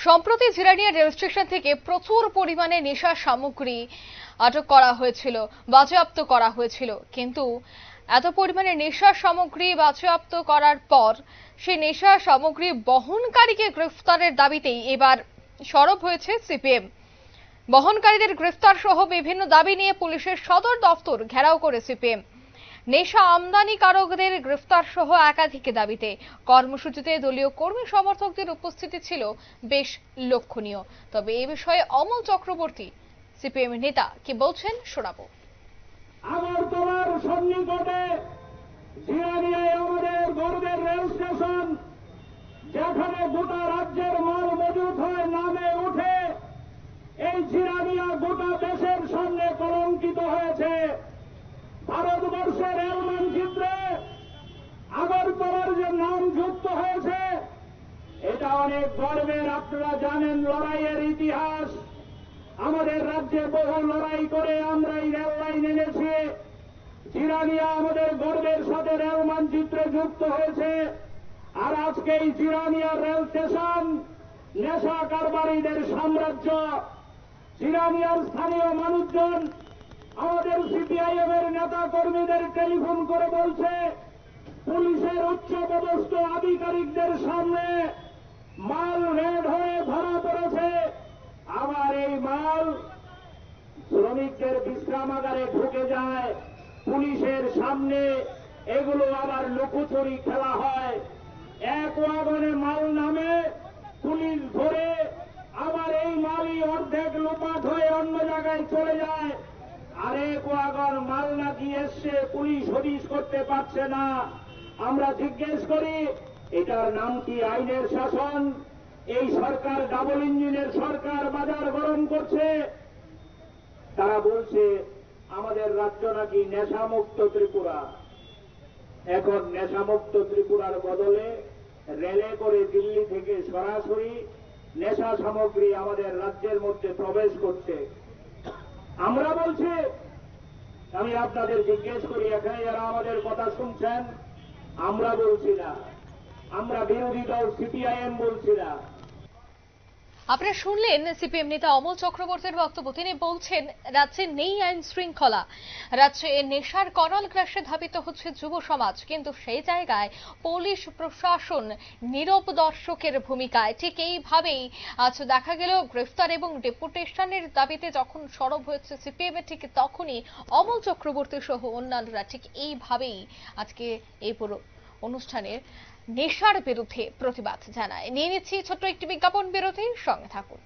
সম্প্রতি Jirania rail station থেকে প্রচুর পরিমাণে নেশা সামগ্রী আটক করা হয়েছিল, বাজেয়াপ্ত করা হয়েছিল। কিন্তু এত পরিমাণে নেশা সামগ্রী বাজেয়াপ্ত করার পর সেই নেশা সামগ্রী বহনকারীকে গ্রেফতারের দাবিতেই এবার সরব হয়েছে সিপিএম। বহনকারীদের গ্রেফতার সহ বিভিন্ন দাবি নিয়ে পুলিশের সদর দফতর ঘেরাও করে সিপিএম। নেশা আমদানিকারকদের গ্রেফতার সহ একাধিক দাবিতে কর্মসূচিতে দলীয় কর্মী সমর্থকদের উপস্থিতি ছিল বেশ লক্ষণীয়। তবে এই বিষয়ে অমল চক্রবর্তী সিপিএম নেতা কি বলছেন শোনাবো। আগরতলার সন্নিকটে জিরানিয়ায় আমাদের গর্বের রেল স্টেশন, যেখানে গোটা রাজ্যের মাল মজুত হয়, নামে উঠে এই জিরানিয়া গোটা দেশের সামনে কলঙ্কিত হয়েছে। ভারতবর্ষের রেল মানচিত্রে আগরতলার যে নাম যুক্ত হয়েছে, এটা অনেক গর্বের। আপনারা জানেন লড়াইয়ের ইতিহাস। আমাদের রাজ্যে বহু লড়াই করে আমরা এই রেল লাইন এনেছি। জিরানিয়া আমাদের গর্বের সাথে রেল মানচিত্রে যুক্ত হয়েছে। আর আজকে এই জিরানিয়া রেল স্টেশন নেশা কারবারিদের সাম্রাজ্য। জিরানিয়ার স্থানীয় মানুষজন আমাদের সিপিআইএম এর নেতা কর্মীদের টেলিফোন করে বলছে, পুলিশের উচ্চপদস্থ আধিকারিকদের সামনে মাল রেড হয়ে ধরা পড়েছে। আবার এই মাল শ্রমিকদের বিশ্রামাগারে ঢুকে যায়, পুলিশের সামনে এগুলো আবার লুকোচুরি খেলা হয়। এক ওয়াগনে মাল নামে, পুলিশ ধরে, আবার এই মালই অর্ধেক লোপাট হয়ে অন্য জায়গায় চলে যায়। আরেক ওয়াগন মাল নাকি এসছে, পুলিশ হদিশ করতে পারছে না। আমরা জিজ্ঞেস করি, এটার নাম কি আইনের শাসন? এই সরকার ডাবল ইঞ্জিনের সরকার বাজার গরম করছে। তারা বলছে আমাদের রাজ্য নাকি নেশামুক্ত ত্রিপুরা। এখন নেশামুক্ত ত্রিপুরার বদলে রেলে করে দিল্লি থেকে সরাসরি নেশা সামগ্রী আমাদের রাজ্যের মধ্যে প্রবেশ করছে। আমরা বলছি, আমি আপনাদের জিজ্ঞেস করি, এখানে যারা আমাদের কথা শুনছেন, আমরা বলছি না, আমরা বিরোধী দল সিপিআইএম বলছি না। আপনারা শুনলেন সিপিএম নেতা অমল চক্রবর্তীর বক্তব্য। তিনি বলছেন রাজ্যে নেই আইন শৃঙ্খলা, রাজ্যে নেশার করল গ্রাসে ধাবিত হচ্ছে যুব সমাজ, কিন্তু সেই জায়গায় পুলিশ প্রশাসন নীরব দর্শকের ভূমিকায়। ঠিক এইভাবেই আজ দেখা গেল গ্রেফতার এবং ডেপুটেশনের দাবিতে যখন সরব হয়েছে সিপিএম, ঠিক তখনই অমল চক্রবর্তী সহ অন্যান্যরা ঠিক এইভাবেই আজকে এই পুরো অনুষ্ঠানের নেশার বিরুদ্ধে প্রতিবাদ জানায়। নিয়ে নিচ্ছি ছোট্ট একটি বিজ্ঞাপন বিরতির সঙ্গে থাকুন।